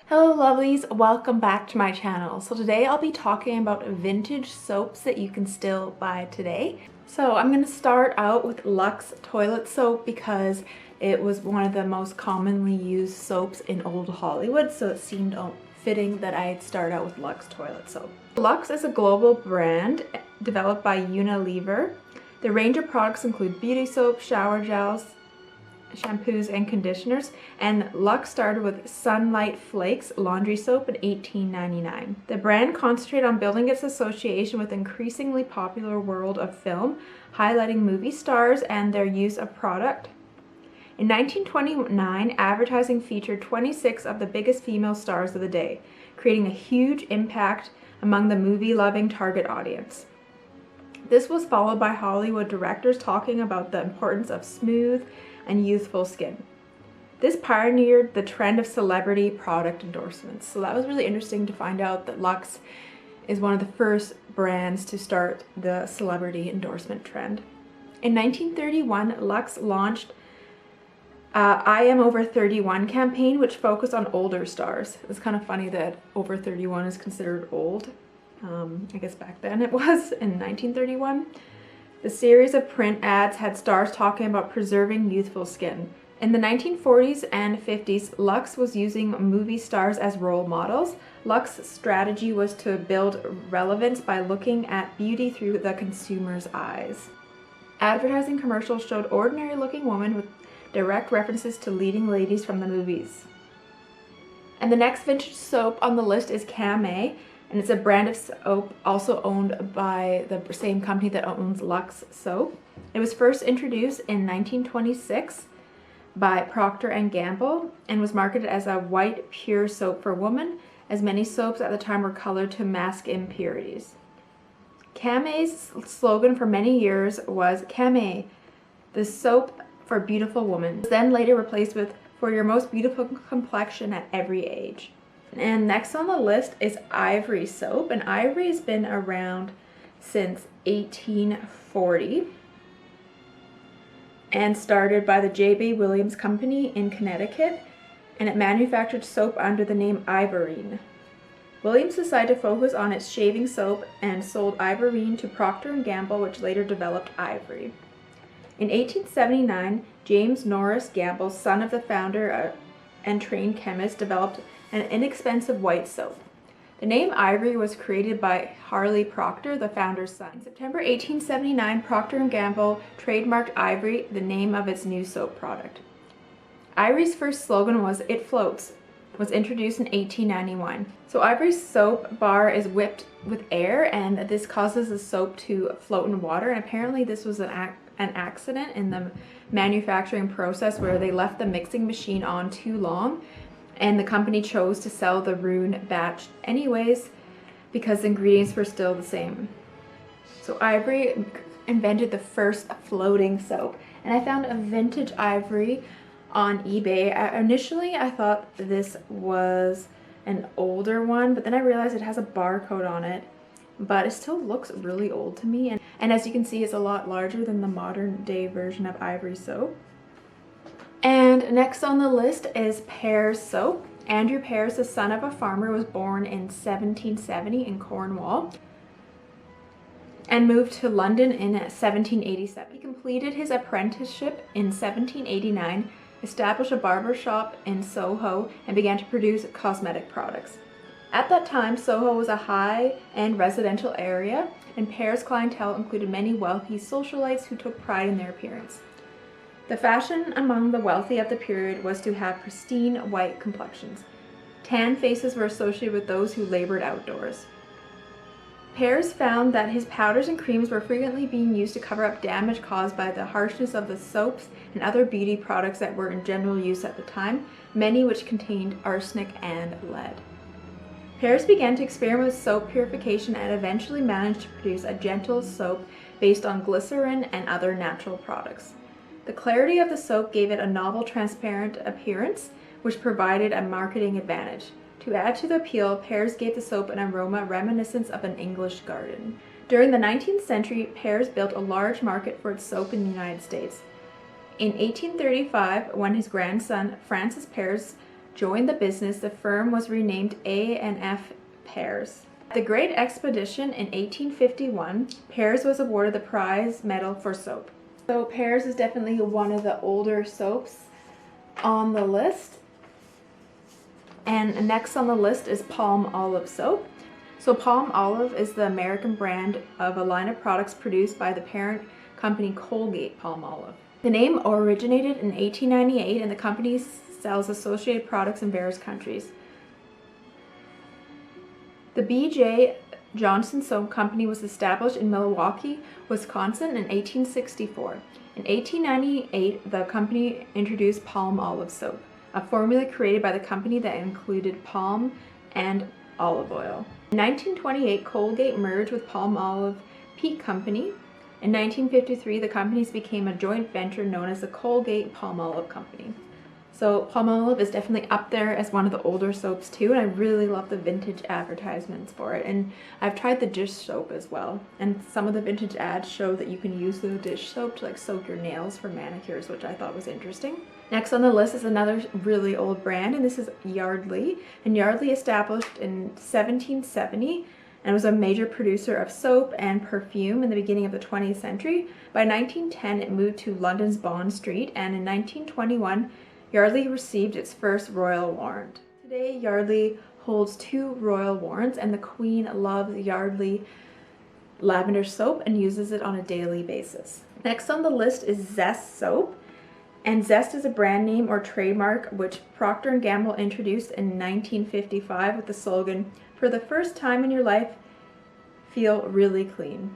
Hello lovelies, welcome back to my channel. So today I'll be talking about vintage soaps that you can still buy today. So I'm going to start out with Lux toilet soap because it was one of the most commonly used soaps in old Hollywood, so it seemed fitting that I'd start out with Lux toilet soap. Lux is a global brand developed by Unilever. The range of products include beauty soap, shower gels, shampoos and conditioners, and Lux started with Sunlight Flakes laundry soap in 1899. The brand concentrated on building its association with the increasingly popular world of film, highlighting movie stars and their use of product. In 1929, advertising featured 26 of the biggest female stars of the day, creating a huge impact among the movie-loving target audience. This was followed by Hollywood directors talking about the importance of smooth and youthful skin. This pioneered the trend of celebrity product endorsements. So that was really interesting to find out that Lux is one of the first brands to start the celebrity endorsement trend. In 1931, Lux launched I Am Over 31 campaign, which focused on older stars. It's kind of funny that over 31 is considered old. I guess back then it was in 1931. The series of print ads had stars talking about preserving youthful skin. In the 1940s and 50s, Lux was using movie stars as role models. Lux's strategy was to build relevance by looking at beauty through the consumer's eyes. Advertising commercials showed ordinary-looking women with direct references to leading ladies from the movies. And the next vintage soap on the list is Camay. And it's a brand of soap also owned by the same company that owns Lux Soap. It was first introduced in 1926 by Procter & Gamble and was marketed as a white pure soap for women, as many soaps at the time were colored to mask impurities. Camay's slogan for many years was Camay, the soap for beautiful women. It was then later replaced with for your most beautiful complexion at every age. And next on the list is Ivory soap, and Ivory has been around since 1840 and started by the J.B. Williams Company in Connecticut, and it manufactured soap under the name Ivory. Williams decided to focus on its shaving soap and sold Ivory to Procter & Gamble, which later developed Ivory. In 1879, James Norris Gamble, son of the founder and trained chemist, developed an inexpensive white soap. The name Ivory was created by Harley Procter, the founder's son. In September 1879, Procter & Gamble trademarked Ivory, the name of its new soap product. Ivory's first slogan was "It Floats," was introduced in 1891. So Ivory's soap bar is whipped with air, and this causes the soap to float in water, and apparently this was an accident in the manufacturing process where they left the mixing machine on too long, and the company chose to sell the ruined batch anyways because the ingredients were still the same. So Ivory invented the first floating soap, and I found a vintage Ivory on eBay. Initially I thought this was an older one, but then I realized it has a barcode on it, but it still looks really old to me, and as you can see, it's a lot larger than the modern day version of Ivory soap. And next on the list is Pears soap. Andrew Pears, the son of a farmer, was born in 1770 in Cornwall and moved to London in 1787. He completed his apprenticeship in 1789, established a barber shop in Soho, and began to produce cosmetic products. At that time, Soho was a high-end residential area, and Pears' clientele included many wealthy socialites who took pride in their appearance. The fashion among the wealthy of the period was to have pristine white complexions. Tan faces were associated with those who labored outdoors. Pears found that his powders and creams were frequently being used to cover up damage caused by the harshness of the soaps and other beauty products that were in general use at the time, many which contained arsenic and lead. Pears began to experiment with soap purification and eventually managed to produce a gentle soap based on glycerin and other natural products. The clarity of the soap gave it a novel, transparent appearance, which provided a marketing advantage. To add to the appeal, Pears gave the soap an aroma reminiscent of an English garden. During the 19th century, Pears built a large market for its soap in the United States. In 1835, when his grandson Francis Pears joined the business, the firm was renamed A&F Pears. At the Great Expedition in 1851, Pears was awarded the prize medal for soap. So Pears is definitely one of the older soaps on the list. And next on the list is Palmolive soap. So Palmolive is the American brand of a line of products produced by the parent company Colgate-Palmolive. The name originated in 1898 and the company sells associated products in various countries. The B.J. Johnson Soap Company was established in Milwaukee, Wisconsin in 1864. In 1898, the company introduced Palmolive soap, a formula created by the company that included palm and olive oil. In 1928, Colgate merged with Palmolive Peak Company. In 1953, the companies became a joint venture known as the Colgate-Palmolive Company. So Palmolive is definitely up there as one of the older soaps too, and I really love the vintage advertisements for it. And I've tried the dish soap as well, and some of the vintage ads show that you can use the dish soap to like soak your nails for manicures, which I thought was interesting. Next on the list is another really old brand, and this is Yardley. And Yardley established in 1770 and was a major producer of soap and perfume in the beginning of the 20th century. By 1910, it moved to London's Bond Street, and in 1921, Yardley received its first royal warrant. Today, Yardley holds 2 royal warrants, and the Queen loves Yardley lavender soap and uses it on a daily basis. Next on the list is Zest soap. And Zest is a brand name or trademark which Procter & Gamble introduced in 1955 with the slogan, "For the first time in your life, feel really clean."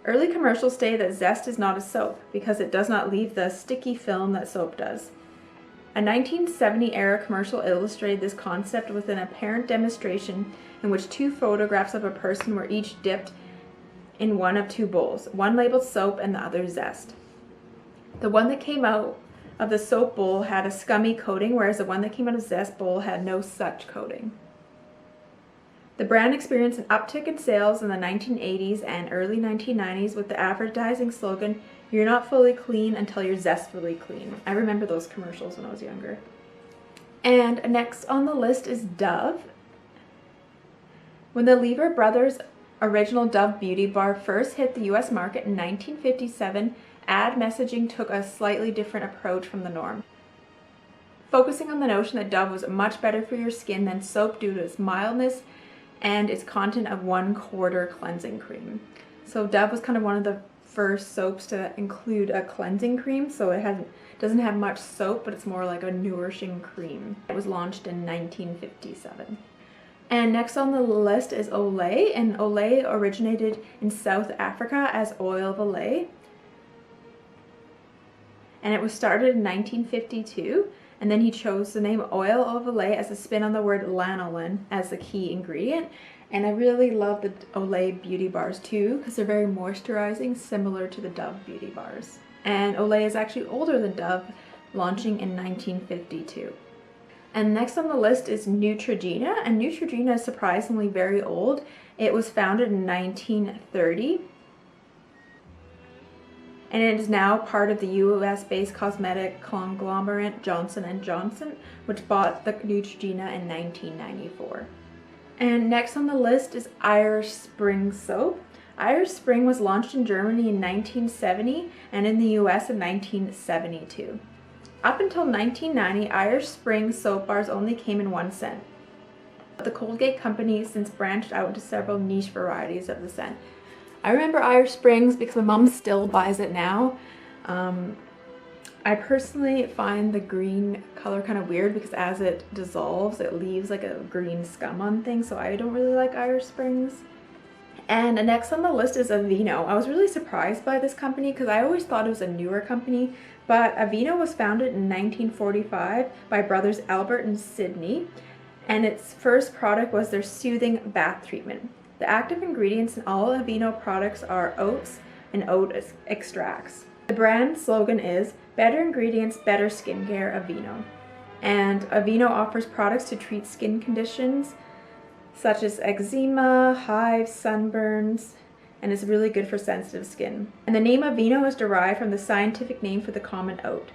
Early commercials state that Zest is not a soap because it does not leave the sticky film that soap does. A 1970 era commercial illustrated this concept with an apparent demonstration in which 2 photographs of a person were each dipped in one of 2 bowls, one labeled soap and the other Zest. The one that came out of the soap bowl had a scummy coating, whereas the one that came out of Zest bowl had no such coating. The brand experienced an uptick in sales in the 1980s and early 1990s with the advertising slogan, "You're not fully clean until you're zestfully clean." I remember those commercials when I was younger. And next on the list is Dove. When the Lever Brothers original Dove Beauty Bar first hit the US market in 1957, ad messaging took a slightly different approach from the norm, focusing on the notion that Dove was much better for your skin than soap due to its mildness and its content of 1/4 cleansing cream. So Dove was kind of one of the first soaps to include a cleansing cream, so it doesn't have much soap, but it's more like a nourishing cream. It was launched in 1957. And next on the list is Olay, and Olay originated in South Africa as Oil of Olay. And it was started in 1952, and then he chose the name Oil of Olay as a spin on the word lanolin as the key ingredient. And I really love the Olay beauty bars too, because they're very moisturizing, similar to the Dove beauty bars. And Olay is actually older than Dove, launching in 1952. And next on the list is Neutrogena, and Neutrogena is surprisingly very old. It was founded in 1930. And it is now part of the US-based cosmetic conglomerate Johnson & Johnson, which bought the Neutrogena in 1994. And next on the list is Irish Spring soap. Irish Spring was launched in Germany in 1970 and in the US in 1972. Up until 1990, Irish Spring soap bars only came in 1 scent. The Colgate company since branched out into several niche varieties of the scent. I remember Irish Springs because my mom still buys it now. I personally find the green color kind of weird because as it dissolves, it leaves like a green scum on things, so I don't really like Irish Springs. And next on the list is Aveeno. I was really surprised by this company because I always thought it was a newer company, but Aveeno was founded in 1945 by brothers Albert and Sidney, and its first product was their soothing bath treatment. The active ingredients in all Aveeno products are oats and oat extracts. The brand slogan is "Better ingredients, better skincare, Aveeno." And Aveeno offers products to treat skin conditions such as eczema, hives, sunburns, and is really good for sensitive skin. And the name Aveeno is derived from the scientific name for the common oat.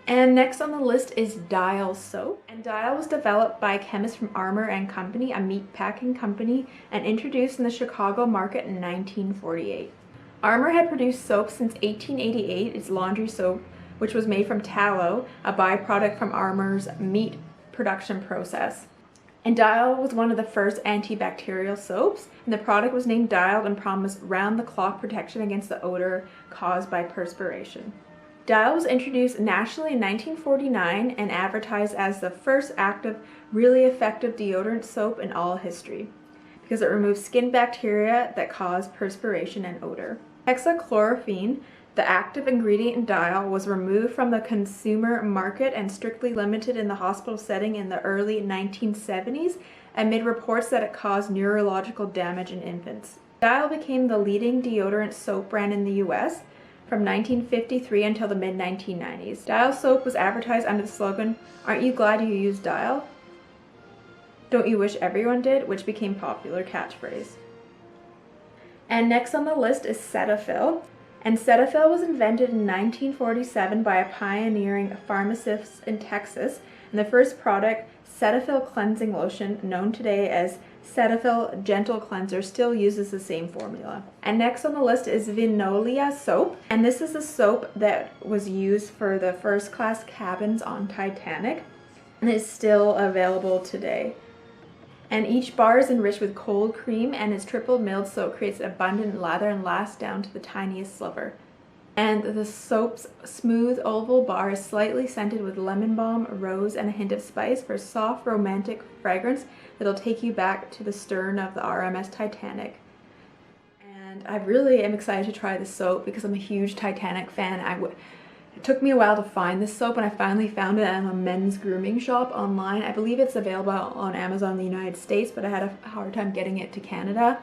And next on the list is Dial Soap. And Dial was developed by chemists from Armour and Company, a meat packing company, and introduced in the Chicago market in 1948. Armour had produced soap since 1888, its laundry soap, which was made from tallow, a byproduct from Armour's meat production process. And Dial was one of the first antibacterial soaps, and the product was named Dial and promised round-the-clock protection against the odor caused by perspiration. Dial was introduced nationally in 1949 and advertised as the first active, really effective deodorant soap in all history because it removes skin bacteria that cause perspiration and odor. Hexachlorophene, the active ingredient in Dial, was removed from the consumer market and strictly limited in the hospital setting in the early 1970s amid reports that it caused neurological damage in infants. Dial became the leading deodorant soap brand in the US from 1953 until the mid-1990s. Dial soap was advertised under the slogan, "Aren't you glad you used Dial? Don't you wish everyone did?" which became a popular catchphrase. And next on the list is Cetaphil. And Cetaphil was invented in 1947 by a pioneering pharmacist in Texas, and the first product, Cetaphil Cleansing Lotion, known today as Cetaphil Gentle Cleanser, still uses the same formula. And next on the list is Vinolia soap, and this is the soap that was used for the first class cabins on Titanic, and is still available today. And each bar is enriched with cold cream and is triple milled so it creates abundant lather and lasts down to the tiniest sliver. And the soap's smooth oval bar is slightly scented with lemon balm, rose, and a hint of spice for a soft romantic fragrance that'll take you back to the stern of the RMS Titanic. And I really am excited to try this soap because I'm a huge Titanic fan. It took me a while to find this soap, and I finally found it at a men's grooming shop online. I believe it's available on Amazon in the United States, but I had a hard time getting it to Canada.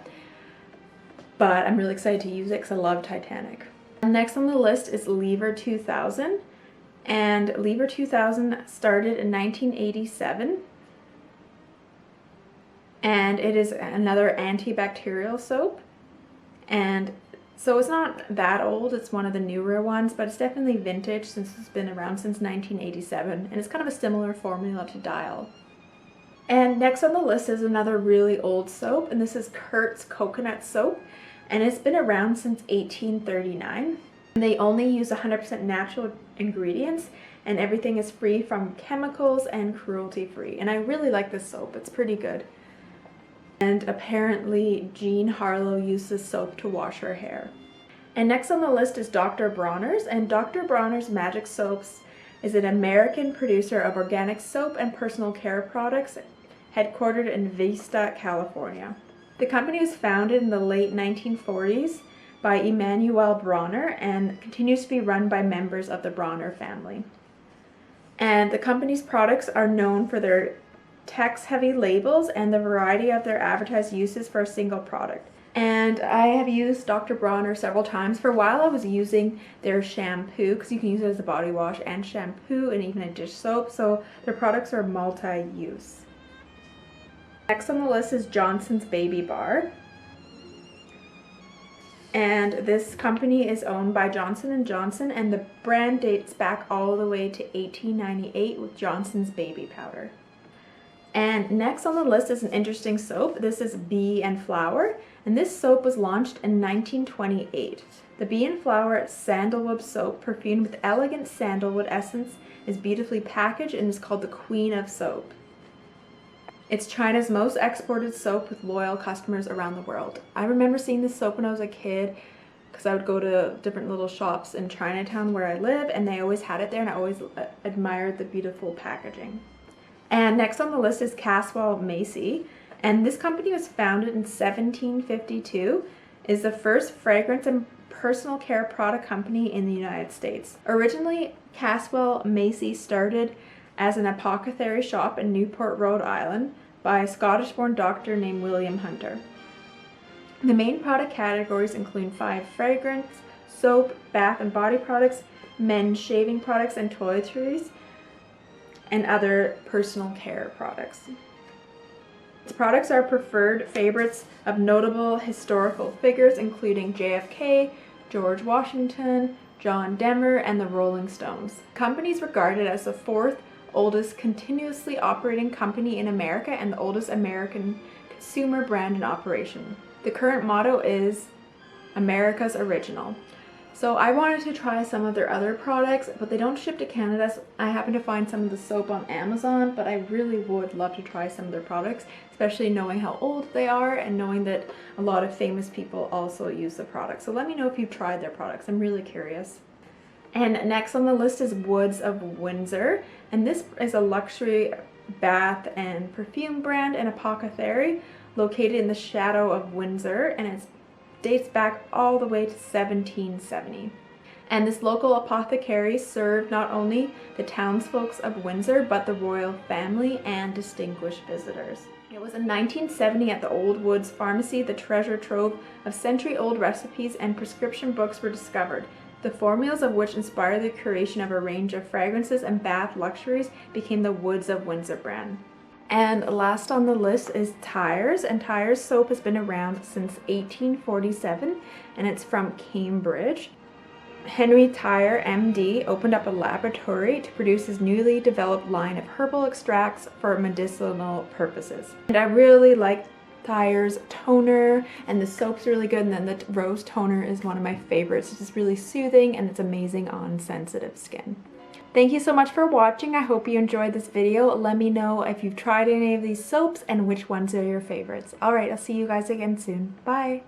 But I'm really excited to use it because I love Titanic. And next on the list is Lever 2000. And Lever 2000 started in 1987. And it is another antibacterial soap. And so it's not that old, it's one of the newer ones, but it's definitely vintage since it's been around since 1987, and it's kind of a similar formula to Dial. And next on the list is another really old soap, and this is Kirks Coconut Soap, and it's been around since 1839. And they only use 100% natural ingredients, and everything is free from chemicals and cruelty-free. And I really like this soap, it's pretty good. And apparently Jean Harlow used this soap to wash her hair. And next on the list is Dr. Bronners, and Dr. Bronner's Magic Soaps is an American producer of organic soap and personal care products headquartered in Vista, California. The company was founded in the late 1940s by Emanuel Bronner and continues to be run by members of the Bronner family. And the company's products are known for their text-heavy labels and the variety of their advertised uses for a single product. And I have used Dr. Bronner several times. For a while I was using their shampoo because you can use it as a body wash and shampoo and even a dish soap, so their products are multi-use. Next on the list is Johnson's Baby Bar. And this company is owned by Johnson & Johnson, and the brand dates back all the way to 1898 with Johnson's Baby Powder. And next on the list is an interesting soap. This is Bee and Flower, and this soap was launched in 1928. The Bee and Flower Sandalwood Soap, perfumed with elegant sandalwood essence, is beautifully packaged and is called the Queen of Soap. It's China's most exported soap with loyal customers around the world. I remember seeing this soap when I was a kid because I would go to different little shops in Chinatown where I live, and they always had it there, and I always admired the beautiful packaging. And next on the list is Caswell Massey, and this company was founded in 1752, is the first fragrance and personal care product company in the United States. Originally, Caswell Massey started as an apothecary shop in Newport, Rhode Island by a Scottish-born doctor named William Hunter. The main product categories include 5 fragrance, soap, bath and body products, men's shaving products and toiletries, and other personal care products. Its products are preferred favorites of notable historical figures including JFK, George Washington, John Denver, and the Rolling Stones. The company is regarded as the fourth oldest continuously operating company in America and the oldest American consumer brand in operation. The current motto is America's Original. So I wanted to try some of their other products, but they don't ship to Canada. So I happened to find some of the soap on Amazon, but I really would love to try some of their products, especially knowing how old they are and knowing that a lot of famous people also use the product. So let me know if you've tried their products. I'm really curious. And next on the list is Woods of Windsor, and this is a luxury bath and perfume brand and apothecary located in the shadow of Windsor, and it dates back all the way to 1770. And this local apothecary served not only the townsfolk of Windsor, but the royal family and distinguished visitors. It was in 1970 at the Old Woods Pharmacy the treasure trove of century-old recipes and prescription books were discovered, the formulas of which inspired the creation of a range of fragrances and bath luxuries became the Woods of Windsor brand. And last on the list is Tyre's, and Tyre Soap has been around since 1847, and it's from Cambridge. Henry Tyre, MD, opened up a laboratory to produce his newly developed line of herbal extracts for medicinal purposes. And I really like Tyre's toner, and the soap's really good, and then the rose toner is one of my favorites. It's just really soothing and it's amazing on sensitive skin. Thank you so much for watching. I hope you enjoyed this video. Let me know if you've tried any of these soaps and which ones are your favorites. Alright, I'll see you guys again soon. Bye!